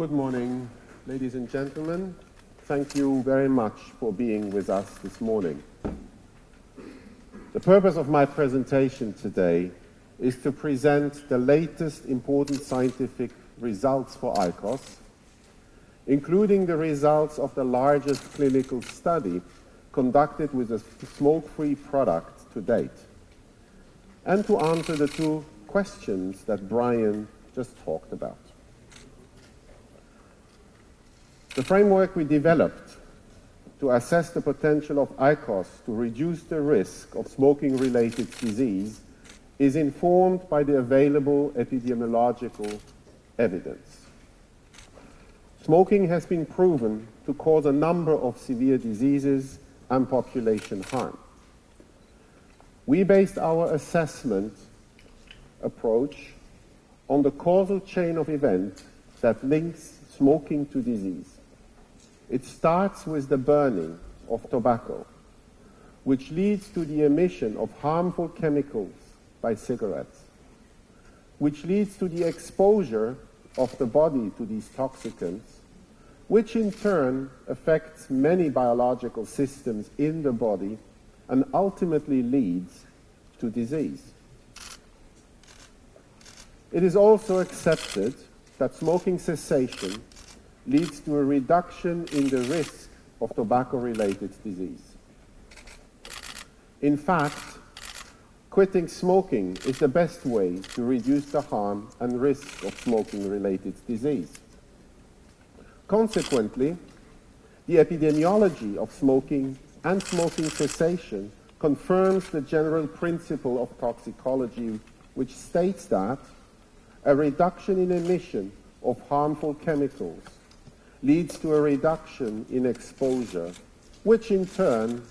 Good morning, ladies and gentlemen. Thank you very much for being with us this morning. The purpose of my presentation today is to present the latest important scientific results for ICOS, including the results of the largest clinical study conducted with a smoke-free product to date, and to answer the two questions that Brian just talked about. The framework we developed to assess the potential of ICOS to reduce the risk of smoking-related disease is informed by the available epidemiological evidence. Smoking has been proven to cause a number of severe diseases and population harm. We based our assessment approach on the causal chain of events that links smoking to disease. It starts with the burning of tobacco, which leads to the emission of harmful chemicals by cigarettes, which leads to the exposure of the body to these toxicants, which in turn affects many biological systems in the body and ultimately leads to disease. It is also accepted that smoking cessation leads to a reduction in the risk of tobacco-related disease. In fact, quitting smoking is the best way to reduce the harm and risk of smoking-related disease. Consequently, the epidemiology of smoking and smoking cessation confirms the general principle of toxicology, which states that a reduction in emission of harmful chemicals leads to a reduction in exposure, which in turn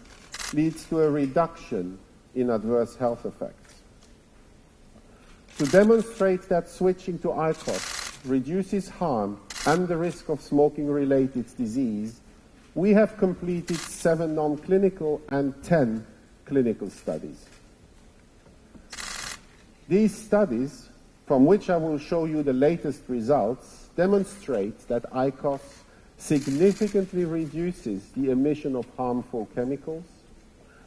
leads to a reduction in adverse health effects. To demonstrate that switching to ICOS reduces harm and the risk of smoking-related disease, we have completed 7 non-clinical and 10 clinical studies. These studies, from which I will show you the latest results, demonstrate that ICOS significantly reduces the emission of harmful chemicals,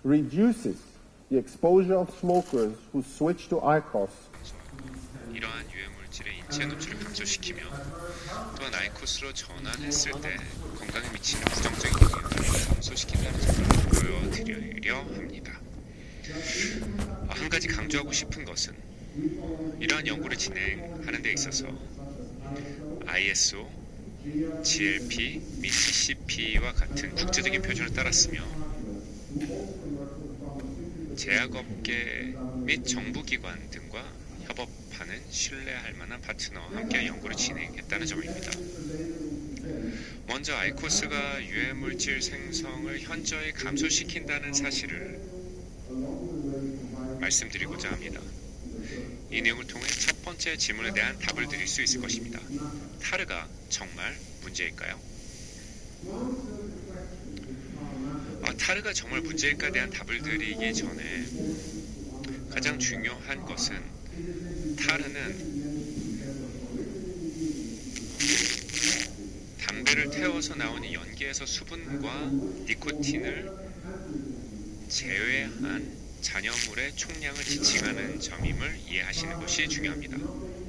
reduces the exposure of smokers who switch to ICOS. 이러한 유해 물질의 인체 노출을 감소시키며 또한 아이코스로 전환했을 때 건강에 미치는 부정적인 영향을 감소시킨다는 점을 보여드리려 합니다. 한 가지 강조하고 싶은 것은 이러한 연구를 진행하는 데 있어서 ISO, GLP 및 TCP와 같은 국제적인 표준을 따랐으며 제약업계 및 정부기관 등과 협업하는 신뢰할 만한 파트너와 함께 연구를 진행했다는 점입니다. 먼저 아이코스가 유해물질 생성을 현저히 감소시킨다는 사실을 말씀드리고자 합니다. 이 내용을 통해 첫 번째 질문에 대한 답을 드릴 수 있을 것입니다. 타르가 정말 문제일까요? 타르가 정말 문제일까에 대한 답을 드리기 전에 가장 중요한 것은 타르는 담배를 태워서 나오는 연기에서 수분과 니코틴을 제외한 잔여물의 총량을 지칭하는 점임을 이해하시는 것이 중요합니다.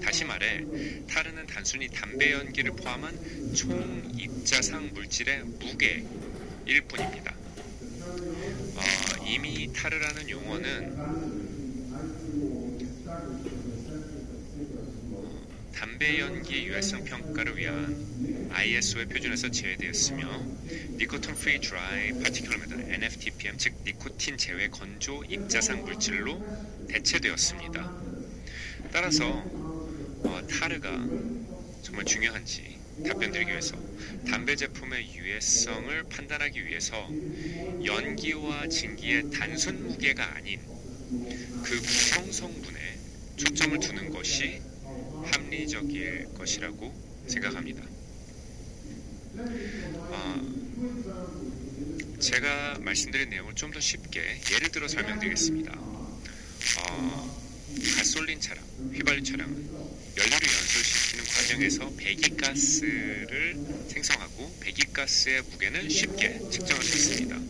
다시 말해 타르는 단순히 담배 연기를 포함한 총 입자상 물질의 무게일 뿐입니다. 이미 타르라는 용어는 담배 연기 유해성 평가를 위한 ISO의 표준에서 제외되었으며 니코틴 프리 드라이 파티큘러 매터 NFTPM, 즉 니코틴 제외 건조 입자상 물질로 대체되었습니다. 따라서 타르가 정말 중요한지 답변드리기 위해서 담배 제품의 유해성을 판단하기 위해서 연기와 증기의 단순 무게가 아닌 그 구성 성분에 초점을 두는 것이 합리적일 것이라고 생각합니다. 제가 말씀드린 내용을 좀 더 쉽게 예를 들어 설명드리겠습니다. 가솔린 차량, 휘발유 차량은 연료를 연소시키는 과정에서 배기가스를 생성하고 배기가스의 무게는 쉽게 측정할 수 있습니다.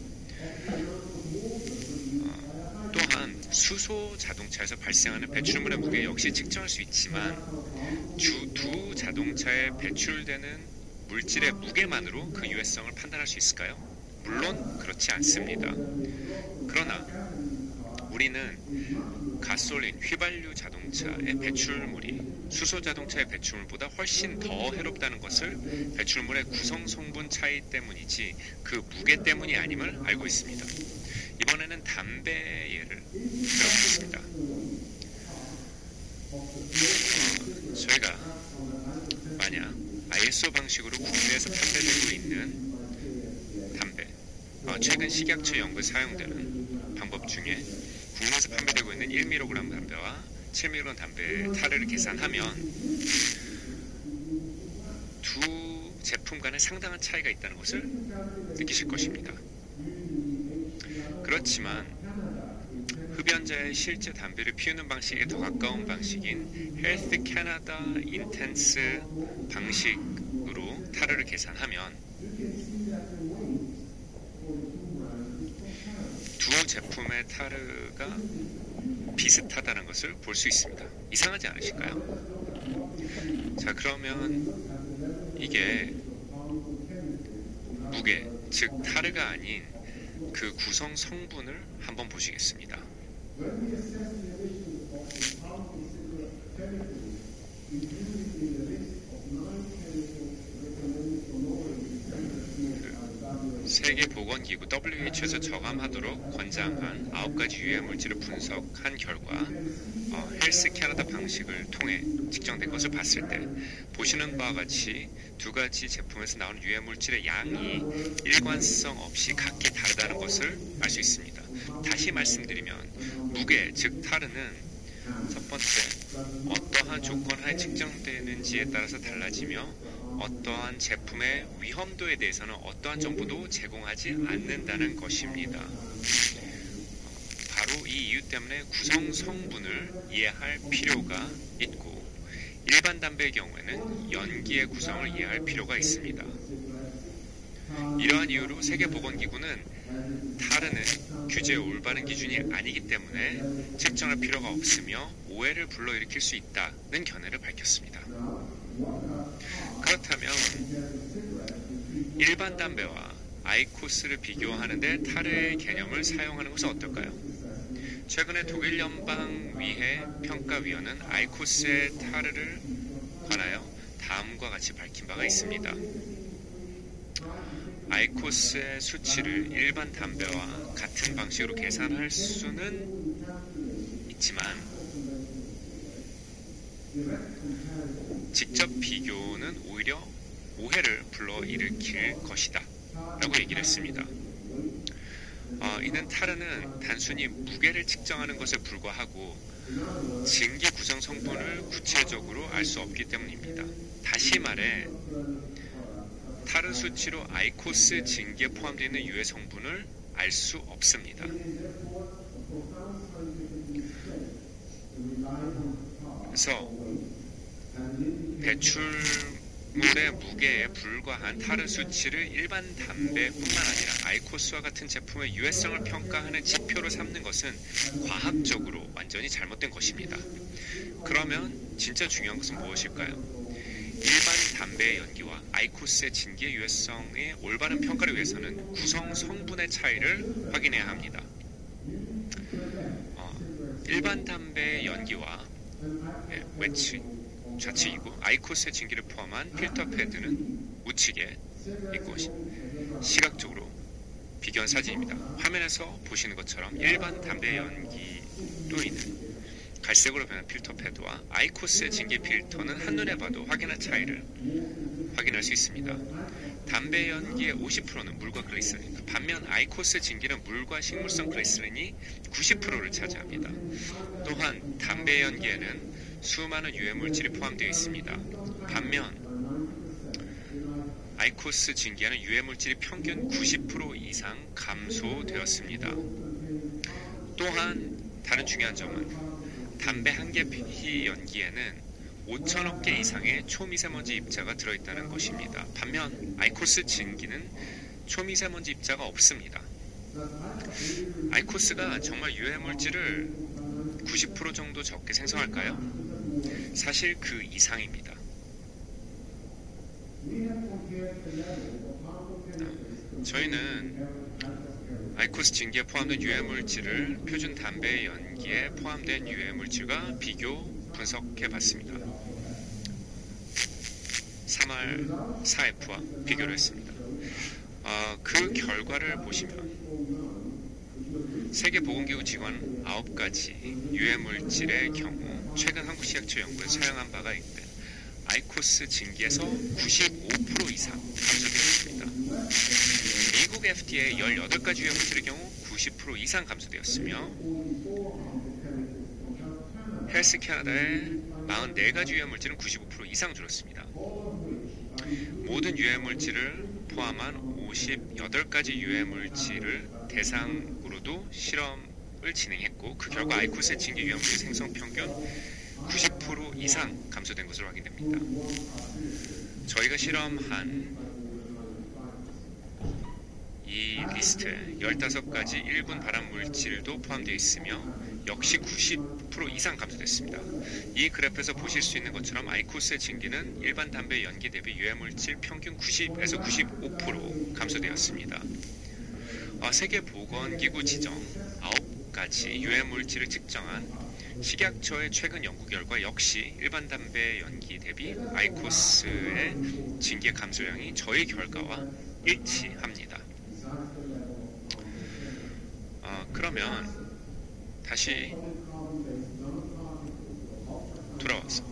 또한 수소 자동차에서 발생하는 배출물의 무게 역시 측정할 수 있지만 두 자동차에 배출되는 물질의 무게만으로 그 유해성을 판단할 수 있을까요? 물론 그렇지 않습니다. 그러나 우리는 가솔린, 휘발유 자동차의 배출물이 수소 자동차의 배출물보다 훨씬 더 해롭다는 것을 배출물의 구성 성분 차이 때문이지 그 무게 때문이 아님을 알고 있습니다. 이번에는 담배 예를 들어보겠습니다. 저희가 만약 ISO 방식으로 국내에서 판매되고 있는 담배, 최근 식약처 연구에 사용되는 방법 중에 국내에서 판매되고 있는 1mg 담배와 7mg 담배의 타르를 계산하면 두 제품 간에 상당한 차이가 있다는 것을 느끼실 것입니다. 그렇지만 흡연자의 실제 담배를 피우는 방식에 더 가까운 방식인 Health Canada Intense 방식으로 타르를 계산하면 두 제품의 타르가 비슷하다는 것을 볼 수 있습니다. 이상하지 않으실까요? 자, 그러면 이게 무게, 즉 타르가 아닌 그 구성 성분을 한번 보시겠습니다. 세계보건기구 WHO에서 저감하도록 권장한 9가지 유해 물질을 분석한 결과 헬스 캐나다 방식을 통해 측정된 것을 봤을 때 보시는 바와 같이 두 가지 제품에서 나오는 유해 물질의 양이 일관성 없이 각기 다르다는 것을 알 수 있습니다. 다시 말씀드리면 무게, 즉 타르는 첫 번째 어떠한 조건 하에 측정되는지에 따라서 달라지며 어떠한 제품의 위험도에 대해서는 어떠한 정보도 제공하지 않는다는 것입니다. 바로 이 이유 때문에 구성 성분을 이해할 필요가 있고 일반 담배의 경우에는 연기의 구성을 이해할 필요가 있습니다. 이러한 이유로 세계보건기구는 타르는 규제의 올바른 기준이 아니기 때문에 측정할 필요가 없으며 오해를 불러일으킬 수 있다는 견해를 밝혔습니다. 그렇다면 일반 담배와 아이코스를 비교하는데 타르의 개념을 사용하는 것은 어떨까요? 최근에 독일 연방위해 평가위원회는 아이코스의 타르를 관하여 다음과 같이 밝힌 바가 있습니다. 아이코스의 수치를 일반 담배와 같은 방식으로 계산할 수는 있지만 직접 비교는 오히려 오해를 불러일으킬 것이다 라고 얘기를 했습니다. 이는 타르는 단순히 무게를 측정하는 것에 불과하고 증기 구성 성분을 구체적으로 알 수 없기 때문입니다. 다시 말해 타르 수치로 아이코스 증기에 포함되어 있는 유해 성분을 알 수 없습니다. 그래서 배출물의 무게에 불과한 타르 수치를 일반 담배뿐만 아니라 아이코스와 같은 제품의 유해성을 평가하는 지표로 삼는 것은 과학적으로 완전히 잘못된 것입니다. 그러면 진짜 중요한 것은 무엇일까요? 일반 담배의 연기와 아이코스의 증기의 유해성의 올바른 평가를 위해서는 구성 성분의 차이를 확인해야 합니다. 일반 담배의 연기와 좌측이고 아이코스의 증기를 포함한 필터 패드는 우측에 있고 시각적으로 비교한 사진입니다. 화면에서 보시는 것처럼 일반 담배의 연기로 있는 갈색으로 변한 필터 패드와 아이코스의 증기 필터는 한눈에 봐도 확연한 차이를 확인할 수 있습니다. 담배 연기의 50%는 물과 글리세린입니다. 반면 아이코스 증기는 물과 식물성 글리세린이 90%를 차지합니다. 또한 담배 연기에는 수많은 유해물질이 포함되어 있습니다. 반면 아이코스 증기에는 유해물질이 평균 90% 이상 감소되었습니다. 또한 다른 중요한 점은 담배 한 개 피 연기에는 5천억 개 이상의 초미세먼지 입자가 들어있다는 것입니다. 반면 아이코스 증기는 초미세먼지 입자가 없습니다. 아이코스가 정말 유해물질을 90% 정도 적게 생성할까요? 사실 그 이상입니다. 저희는 아이코스 증기에 포함된 유해물질을 표준 담배 연기에 포함된 유해물질과 비교 분석해 봤습니다. 3알 4F와 비교를 했습니다. 그 결과를 보시면 세계보건기구 직원 9가지 유해물질의 경우 최근 한국시약처 연구에 사용한 바가 있는 아이코스 증기에서 95% 이상 감소되고 있습니다. 미국 FDA 18가지 유해물질의 경우 90% 이상 감소되었으며 헬스 캐나다의 44가지 유해물질은 95% 이상 줄었습니다. 모든 유해물질을 포함한 58가지 유해물질을 대상으로도 실험을 진행했고 그 결과 아이코스의 증기 유해물질 생성 평균 90% 이상 감소된 것으로 확인됩니다. 저희가 실험한 이 리스트에 15가지 1군 발암물질도 포함되어 있으며 역시 90% 이상 감소됐습니다. 이 그래프에서 보실 수 있는 것처럼 아이코스의 증기는 일반 담배 연기 대비 유해물질 평균 90에서 95% 감소되었습니다. 세계보건기구 지정 9가지 유해물질을 측정한 식약처의 최근 연구 결과 역시 일반 담배 연기 대비 아이코스의 증기의 감소량이 저희 결과와 일치합니다. 그러면 다시 돌아와서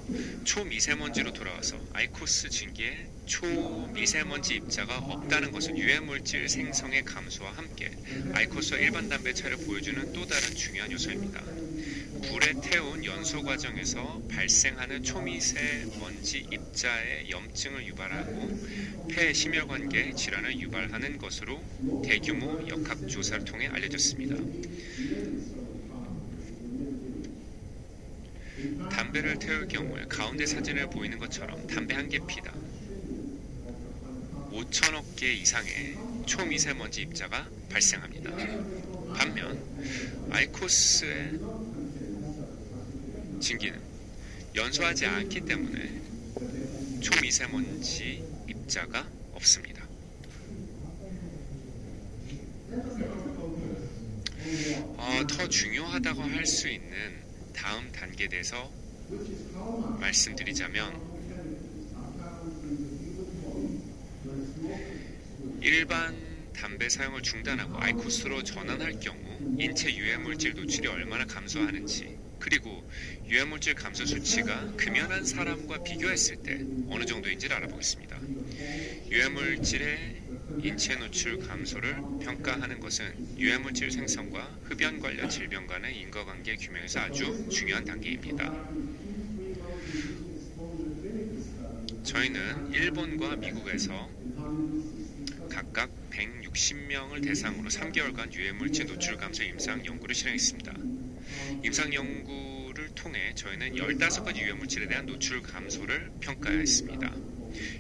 초미세먼지로 돌아와서 아이코스 증기에 초미세먼지 입자가 없다는 것은 유해물질 생성의 감소와 함께 아이코스와 일반 담배의 차이를 보여주는 또 다른 중요한 요소입니다. 불에 태운 연소 과정에서 발생하는 초미세먼지 입자의 염증을 유발하고 폐 심혈관계 질환을 유발하는 것으로 대규모 역학 조사를 통해 알려졌습니다. 담배를 태울 경우에 가운데 사진을 보이는 것처럼 담배 한 개 피다 5천억 개 이상의 초미세먼지 입자가 발생합니다. 반면 아이코스의 증기는 연소하지 않기 때문에 초미세먼지 입자가 없습니다. 더 중요하다고 할 수 있는 다음 단계에 대해서 말씀드리자면 일반 담배 사용을 중단하고 아이코스로 전환할 경우 인체 유해물질 노출이 얼마나 감소하는지 그리고 유해물질 감소 수치가 금연한 사람과 비교했을 때 어느 정도인지를 알아보겠습니다. 유해물질의 인체 노출 감소를 평가하는 것은 유해물질 생성과 흡연 관련 질병 간의 인과관계 규명에서 아주 중요한 단계입니다. 저희는 일본과 미국에서 각각 160명을 대상으로 3개월간 유해물질 노출 감소 임상 연구를 실행했습니다. 임상 연구를 통해 저희는 15가지 유해물질에 대한 노출 감소를 평가했습니다.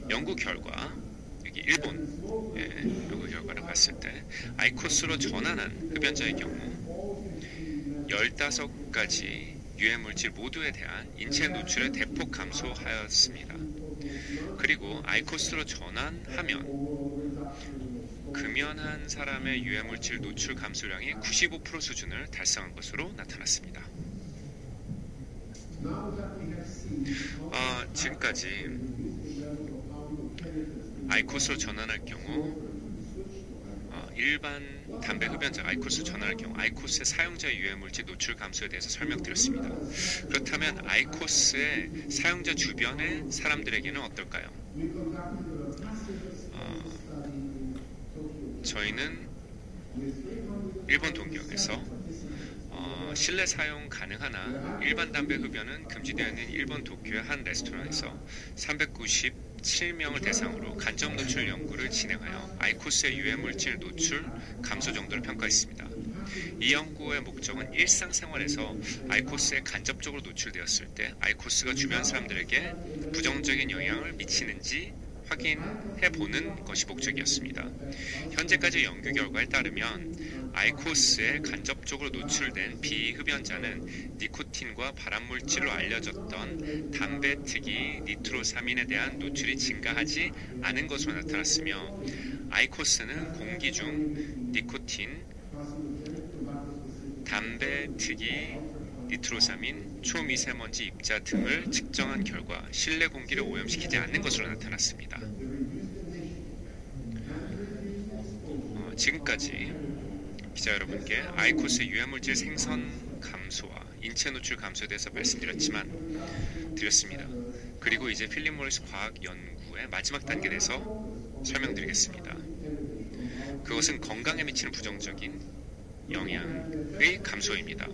연구 결과 여기 일본 연구 결과를 봤을 때 아이코스로 전환한 흡연자의 경우 15가지 유해물질 모두에 대한 인체 노출의 대폭 감소하였습니다. 그리고 아이코스로 전환하면 금연한 사람의 유해물질 노출 감소량이 95% 수준을 달성한 것으로 나타났습니다. 지금까지 아이코스로 전환할 경우 일반 담배 흡연자 아이코스 전환할 경우 아이코스의 사용자 유해물질 노출 감소에 대해서 설명드렸습니다. 그렇다면 아이코스의 사용자 주변의 사람들에게는 어떨까요? 저희는 일본 동경에서 실내 사용 가능하나 일반 담배 흡연은 금지되어 있는 일본 도쿄의 한 레스토랑에서 397명을 대상으로 간접 노출 연구를 진행하여 아이코스의 유해물질 노출 감소 정도를 평가했습니다. 이 연구의 목적은 일상생활에서 아이코스에 간접적으로 노출되었을 때 아이코스가 주변 사람들에게 부정적인 영향을 미치는지 확인해보는 것이 목적이었습니다. 현재까지 연구 결과에 따르면 아이코스에 간접적으로 노출된 비흡연자는 니코틴과 발암물질로 알려졌던 담배 특이 니트로사민에 대한 노출이 증가하지 않은 것으로 나타났으며 아이코스는 공기 중 니코틴, 담배 특이 니트로사민, 초미세먼지 입자 등을 측정한 결과 실내 공기를 오염시키지 않는 것으로 나타났습니다. 지금까지 기자 여러분께 아이코스의 유해물질 생성 감소와 인체 노출 감소에 대해서 말씀드렸습니다. 그리고 이제 필립 모리스 과학 연구의 마지막 단계에 대해서 설명드리겠습니다. 그것은 건강에 미치는 부정적인 영향의 감소입니다.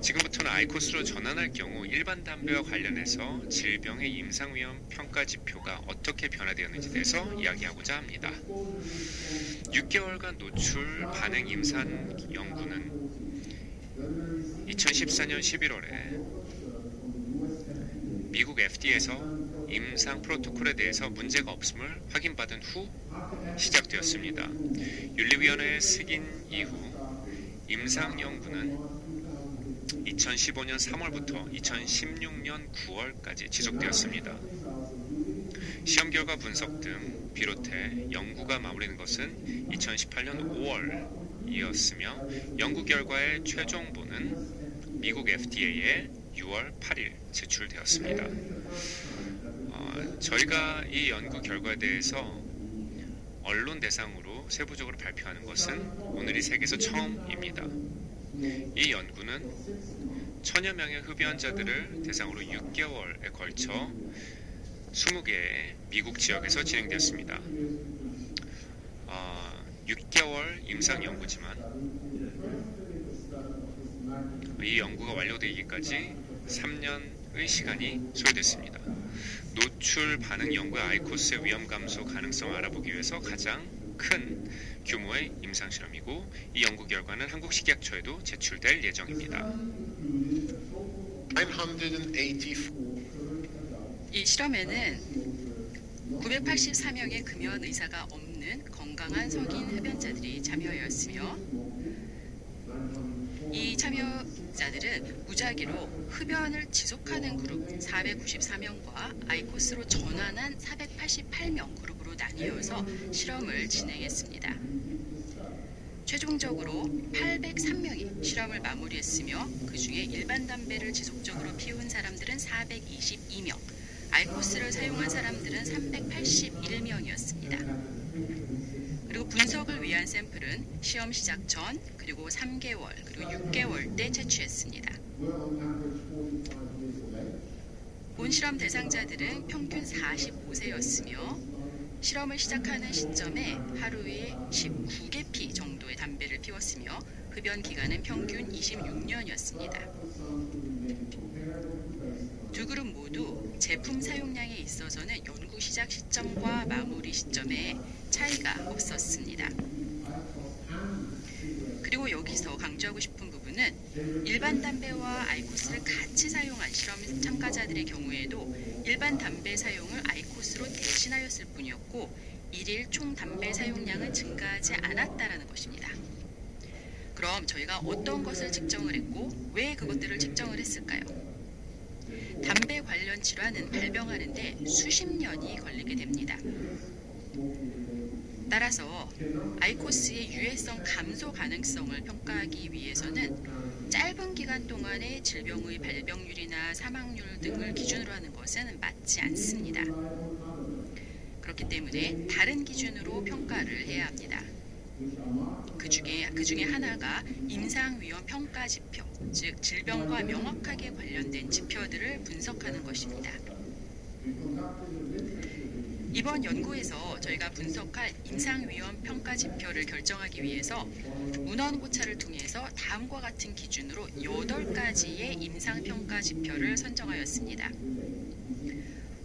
지금부터는 아이코스로 전환할 경우 일반 담배와 관련해서 질병의 임상위험 평가 지표가 어떻게 변화되었는지에 대해서 이야기하고자 합니다. 6개월간 노출 반응 임상 연구는 2014년 11월에 미국 FDA에서 임상 프로토콜에 대해서 문제가 없음을 확인받은 후 시작되었습니다. 윤리위원회의 승인 이후 임상 연구는 2015년 3월부터 2016년 9월까지 지속되었습니다. 시험 결과 분석 등 비롯해 연구가 마무리된 것은 2018년 5월이었으며 연구 결과의 최종본은 미국 FDA에 6월 8일 제출되었습니다. 저희가 이 연구 결과에 대해서 언론 대상으로 세부적으로 발표하는 것은 오늘이 세계에서 처음입니다. 이 연구는 1000여 명의 흡연자들을 대상으로 6개월에 걸쳐 20개의 미국 지역에서 진행되었습니다. 6개월 임상 연구지만 이 연구가 완료되기까지 3년의 시간이 소요됐습니다. 노출 반응 연구의 아이코스의 위험 감소 가능성을 알아보기 위해서 가장 큰 규모의 임상 실험이고 이 연구 결과는 한국 식약처에도 제출될 예정입니다. 이 실험에는 984명의 금연 의사가 없는 건강한 성인 흡연자들이 참여하였으며 이 참여자들은 무작위로 흡연을 지속하는 그룹 494명과 아이코스로 전환한 488명 그룹으로 나뉘어서 실험을 진행했습니다. 최종적으로 803명이 실험을 마무리했으며 그 중에 일반 담배를 지속적으로 피운 사람들은 422명, 아이코스를 사용한 사람들은 381명이었습니다. 그리고 분석을 위한 샘플은 시험 시작 전 그리고 3개월 그리고 6개월 때 채취했습니다. 본 실험 대상자들은 평균 45세였으며 실험을 시작하는 시점에 하루에 19개 피 정도의 담배를 피웠으며 흡연 기간은 평균 26년이었습니다. 두 그룹 모두 제품 사용량에 있어서는 연구 시작 시점과 마무리 시점에 차이가 없었습니다. 그리고 여기서 강조하고 싶은 부분은 일반 담배와 아이코스를 같이 사용한 실험 참가자들의 경우에도 일반 담배 사용을 아이코스로 대신하였을 뿐이었고 일일 총 담배 사용량은 증가하지 않았다는 것입니다. 그럼 저희가 어떤 것을 측정을 했고 왜 그것들을 측정을 했을까요? 담배 관련 질환은 발병하는데 수십 년이 걸리게 됩니다. 따라서 아이코스의 유해성 감소 가능성을 평가하기 위해서는 짧은 기간 동안의 질병의 발병률이나 사망률 등을 기준으로 하는 것은 맞지 않습니다. 그렇기 때문에 다른 기준으로 평가를 해야 합니다. 그 중에 하나가 임상위험 평가 지표, 즉 질병과 명확하게 관련된 지표들을 분석하는 것입니다. 이번 연구에서 저희가 분석할 임상위험 평가 지표를 결정하기 위해서 문헌고찰을 통해서 다음과 같은 기준으로 8가지의 임상평가 지표를 선정하였습니다.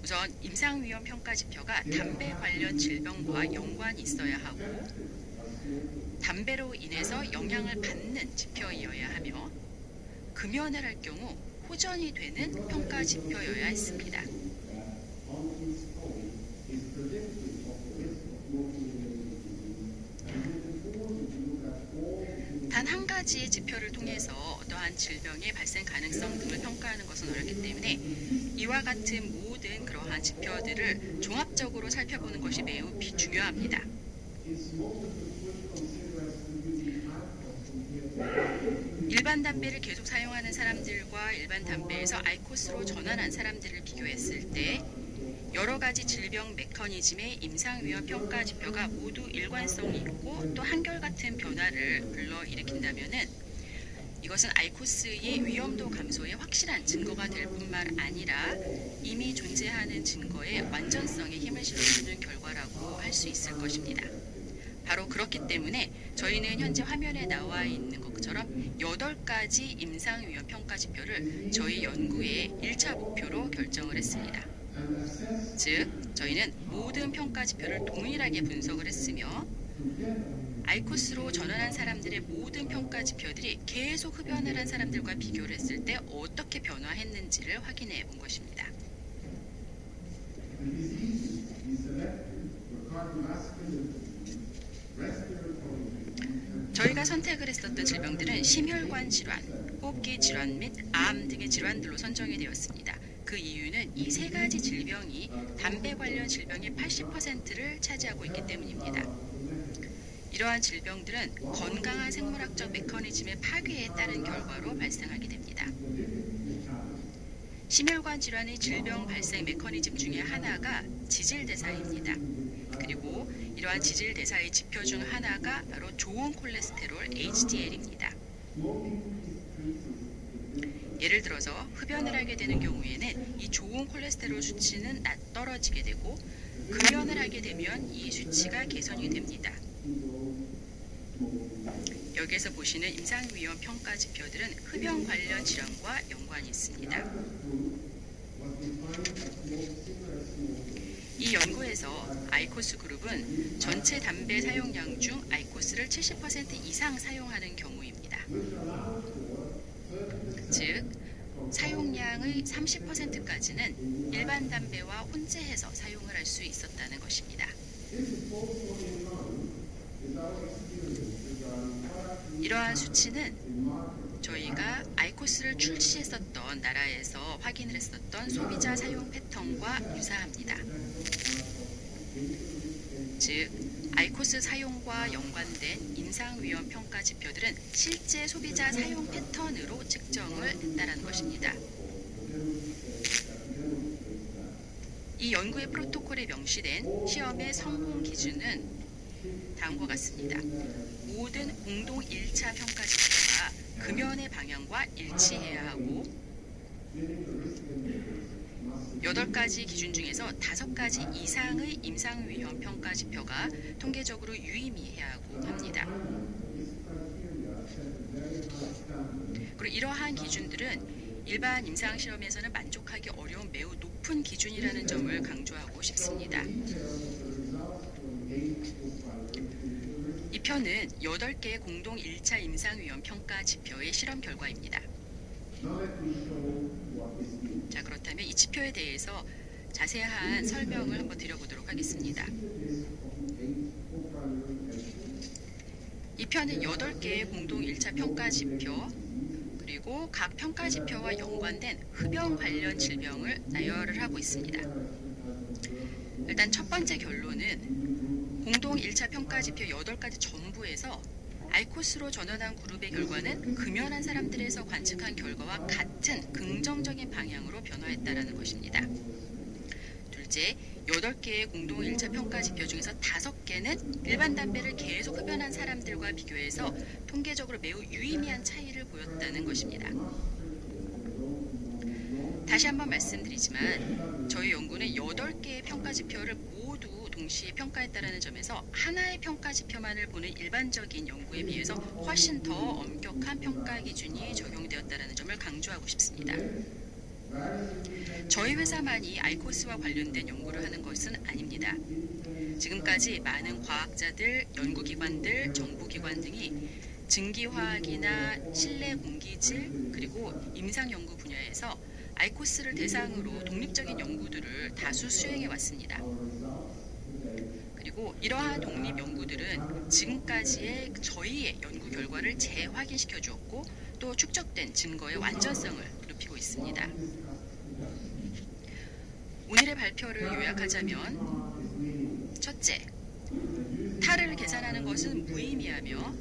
우선 임상위험 평가 지표가 담배 관련 질병과 연관이 있어야 하고 담배로 인해서 영향을 받는 지표이어야 하며 금연을 할 경우 호전이 되는 평가 지표여야 했습니다. 단 한 가지의 지표를 통해서 어떠한 질병의 발생 가능성 등을 평가하는 것은 어렵기 때문에 이와 같은 모든 그러한 지표들을 종합적으로 살펴보는 것이 매우 중요합니다. 일반 담배를 계속 사용하는 사람들과 일반 담배에서 아이코스로 전환한 사람들을 비교했을 때 여러 가지 질병 메커니즘의 임상위험 평가 지표가 모두 일관성이 있고 또 한결같은 변화를 불러일으킨다면은 이것은 아이코스의 위험도 감소에 확실한 증거가 될 뿐만 아니라 이미 존재하는 증거의 완전성에 힘을 실어주는 결과라고 할 수 있을 것입니다. 바로 그렇기 때문에 저희는 현재 화면에 나와 있는 것처럼 8가지 임상위험 평가 지표를 저희 연구의 1차 목표로 결정을 했습니다. 즉, 저희는 모든 평가 지표를 동일하게 분석을 했으며 아이코스로 전환한 사람들의 모든 평가 지표들이 계속 흡연을 한 사람들과 비교를 했을 때 어떻게 변화했는지를 확인해 본 것입니다. 저희가 선택을 했었던 질병들은 심혈관 질환, 호흡기 질환 및 암 등의 질환들로 선정이 되었습니다. 그 이유는 이 3가지 질병이 담배 관련 질병의 80%를 차지하고 있기 때문입니다. 이러한 질병들은 건강한 생물학적 메커니즘의 파괴에 따른 결과로 발생하게 됩니다. 심혈관 질환의 질병 발생 메커니즘 중에 하나가 지질대사입니다. 그리고 이러한 지질대사의 지표 중 하나가 바로 좋은 콜레스테롤 HDL입니다. 예를 들어서 흡연을 하게 되는 경우에는 이 좋은 콜레스테롤 수치는 떨어지게 되고 금연을 하게 되면 이 수치가 개선이 됩니다. 여기에서 보시는 임상위험 평가 지표들은 흡연 관련 질환과 연관이 있습니다. 이 연구에서 아이코스 그룹은 전체 담배 사용량 중 아이코스를 70% 이상 사용하는 경우입니다. 즉, 사용량의 30%까지는 일반 담배와 혼재해서 사용을 할 수 있었다는 것입니다. 이러한 수치는 저희가 아이코스를 출시했었던 나라에서 확인을 했었던 소비자 사용 패턴과 유사합니다. 즉, 아이코스 사용과 연관된 임상위험 평가 지표들은 실제 소비자 사용 패턴으로 측정을 했다는 것입니다. 이 연구의 프로토콜에 명시된 시험의 성공 기준은 다음과 같습니다. 모든 공동 1차 평가 지표가 금연의 방향과 일치해야 하고 8가지 기준 중에서 5가지 이상의 임상위험 평가 지표가 통계적으로 유의미해야 하고 합니다. 그리고 이러한 기준들은 일반 임상시험에서는 만족하기 어려운 매우 높은 기준이라는 점을 강조하고 싶습니다. 이 편은 8개의 공동 1차 임상위험 평가 지표의 실험 결과입니다. 자, 그렇다면 이 지표에 대해서 자세한 설명을 한번 드려보도록 하겠습니다. 이 편은 8개의 공동 1차 평가 지표 그리고 각 평가 지표와 연관된 흡연 관련 질병을 나열을 하고 있습니다. 일단 첫 번째 결론은 공동 1차 평가 지표 8가지 전부에서 아이코스로 전환한 그룹의 결과는 금연한 사람들에서 관측한 결과와 같은 긍정적인 방향으로 변화했다는 것입니다. 둘째, 8개의 공동 1차 평가 지표 중에서 5개는 일반 담배를 계속 흡연한 사람들과 비교해서 통계적으로 매우 유의미한 차이를 보였다는 것입니다. 다시 한번 말씀드리지만 저희 연구는 8개의 평가 지표를 모두 동시에 평가했다는 점에서 하나의 평가 지표만을 보는 일반적인 연구에 비해서 훨씬 더 엄격한 평가 기준이 적용되었다는 점을 강조하고 싶습니다. 저희 회사만이 아이코스와 관련된 연구를 하는 것은 아닙니다. 지금까지 많은 과학자들, 연구기관들, 정부기관 등이 증기화학이나 실내 공기질 그리고 임상연구 분야에서 아이코스를 대상으로 독립적인 연구들을 다수 수행해 왔습니다. 그리고 이러한 독립 연구들은 지금까지의 저희의 연구 결과를 재확인시켜 주었고 또 축적된 증거의 완전성을 높이고 있습니다. 오늘의 발표를 요약하자면 첫째, 타르를 계산하는 것은 무의미하며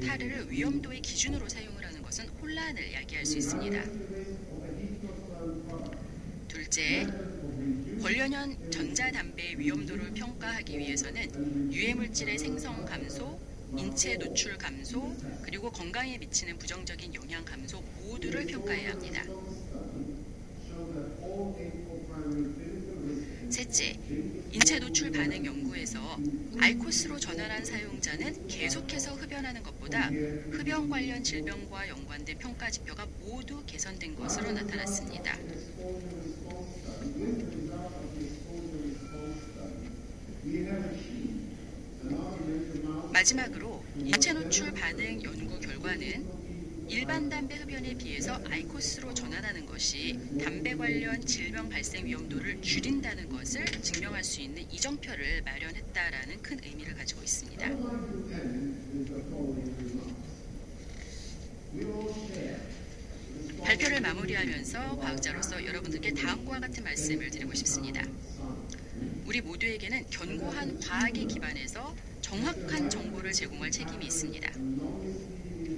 타르를 위험도의 기준으로 사용을 하는 것은 혼란을 야기할 수 있습니다. 둘째, 관련형 전자담배의 위험도를 평가하기 위해서는 유해물질의 생성 감소, 인체 노출 감소, 그리고 건강에 미치는 부정적인 영향 감소 모두를 평가해야 합니다. 셋째, 인체 노출 반응 연구에서 아이코스로 전환한 사용자는 계속해서 흡연하는 것보다 흡연 관련 질병과 연관된 평가 지표가 모두 개선된 것으로 나타났습니다. 마지막으로 인체 노출 반응 연구 결과는 일반 담배 흡연에 비해서 아이코스로 전환하는 것이 담배 관련 질병 발생 위험도를 줄인다는 것을 증명할 수 있는 이정표를 마련했다라는 큰 의미를 가지고 있습니다. 발표를 마무리하면서 과학자로서 여러분들께 다음과 같은 말씀을 드리고 싶습니다. 우리 모두에게는 견고한 과학에 기반해서 정확한 정보를 제공할 책임이 있습니다.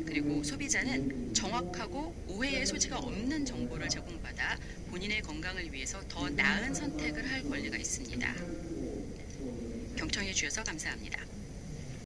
그리고 소비자는 정확하고 오해의 소지가 없는 정보를 제공받아 본인의 건강을 위해서 더 나은 선택을 할 권리가 있습니다. 경청해 주셔서 감사합니다.